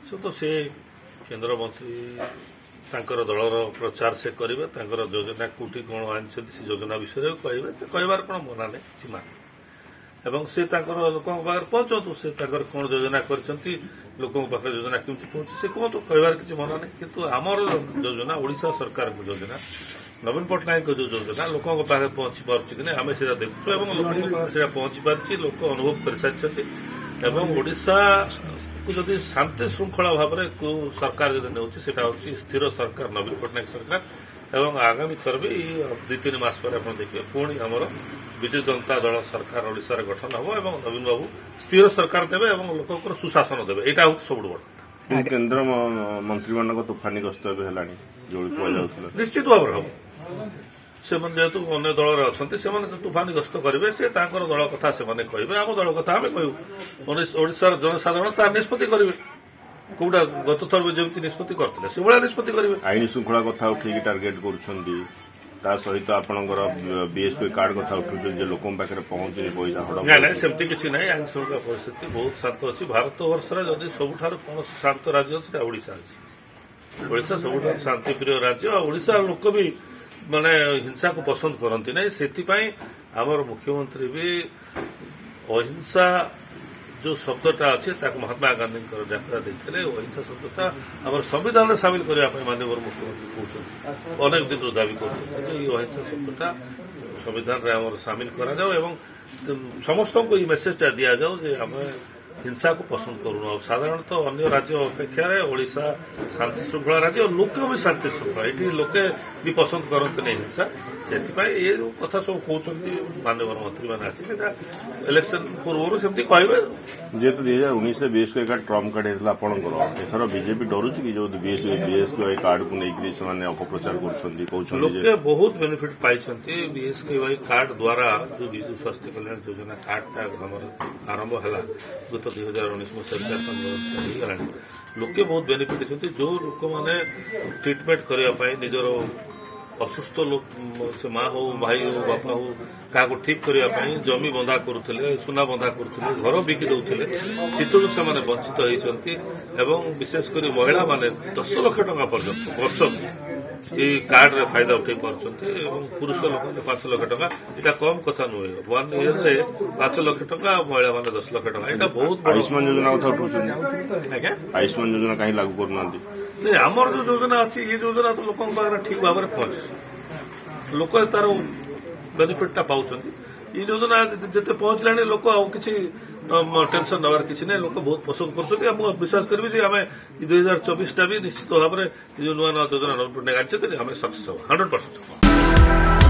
तो से केन्द्र मंत्री तांकर दलर प्रचार से करेंगे योजना कोटी कौन आनी से योजना विषय कहे से कहबार कौन मना नहीं सीमा एवं से लोक पहुंचतु से कौन योजना कर लोकों पाखे योजना केमती पहुंची से कहतु कहबार किसी मना नहीं किंतु आमर योजना ओडिशा सरकार योजना नवीन पट्टनायक जो योजना लोकों पाखे पहुंची पार्टी कि आम से देखु और लोक से पहुंची पार्टी लोक अनुभव कर सारी ओडिशा जदि शांति श्रृंखला भाव में सरकार जब नौची स्थिर सरकार नवीन पट्टनायक सरकार एवं आगामी थर भी 2-3 मास पर आप देखिए पुणी आमर विजु जनता दल सरकार ओडिशा गठन हम और नवीन बाबू स्थिर सरकार देवे और लोक सुशासन देवे यहाँ हूँ सब बड़ कथा केन्द्र मंत्री मान तोफानी गस्त निश्चित भाव हम से जेहेतु अन्य दल अच्छा से तूफानी गस्त करेंगे से दल कथा से कहे आम दल कथा आम कहूँ ओडिशार जनसाधारण तार निष्पत्ति करेंगे कौटा गत थर भी जमी निष्पत्ति करते से भाया निष्पत्ति करेंगे आईन श्रृंखला कथा उठे टार्गेट कर सहित आपंकर बीएसपी कार्ड कथा उठुचे लोकों पाखे पहुंचे पैसा ना सेमती किसी ना आईन श्रृंखला परिस्थिति बहुत शांत अच्छी भारत वर्ष जदि सबुठ कौन शांत राज्य अच्छी ओडिशा अच्छी ओडिशा सबुठ शांतिप्रिय राज्य ओडिशा लोक भी माने हिंसा को पसंद करती ना से आमर मुख्यमंत्री भी अहिंसा जो शब्दटा अच्छे महात्मा गांधी यात्रा देते अहिंसा शब्दटा आम संविधान में सामिल करने माननीय मुख्यमंत्री कहते अनेक दिन दावी कर अहिंसा शब्दटा संविधान में आम सामिल करा समस्त को ये मेसेजटा दि जाऊ आम हिंसा को पसंद करूँ साधारणतः अन्य राज्य अपेक्षा ओडिशा शांति श्रृंखला राज्य और लोक भी शांति श्रृंखला ये लोके भी पसंद करते नहीं हिंसा से ये कथा सब कहते माननीय मंत्री मैंने आसिक इलेक्शन पूर्व सेमती कहे जेहेतु 2019 बीएस को एक ट्रम्प कार्ड होता आपंकर एथर बीजेपी डरुची कि जो बीएस को कार्ड को लेकिन अपप्रचार कर लोके बहुत बेनिफिट पाई बीएस के कार्ड द्वारा जो विजु स्वास्थ्य कल्याण योजना कार्डटा आरंभ है गत 2019 मसीहा लोके बहुत बेनिफिट होती जो लोक मैंने ट्रिटमेंट करने निजर असुस्थ लोक से माँ हो भाई हो बापा हो क्या ठीक करने जमी बंधा करुले सुना बंधा करुले घर बिकी दौले से वंचित होती विशेषकर महिला माने 10 लाख टका पर्यंत वर्ष ये कार्ड रे फायदा उठे पार्टी पुरुष लोक 5 लाख टका यहाँ कम कथा नुहे 1 ईयर रे 5 लाख टका महिला माने 10 लाख टका यहाँ बहुत आयुष्मान योजना आयुष्मान योजना कहीं लागू करना नहीं आमर जो योजना अच्छी ये योजना तो लोक ठीक भाव में पहुंचे लोक तार बेनिफिटा पाँच ये योजना जिते पहुंचला लोक किसी टेंशन नवार किसी नहीं लोक बहुत पसंद कर विश्वास करी आम 2024 भी निश्चित भाव में जो नुआ नुआ योजना नवीन पट्टनायक आनी सक्सेस 100%।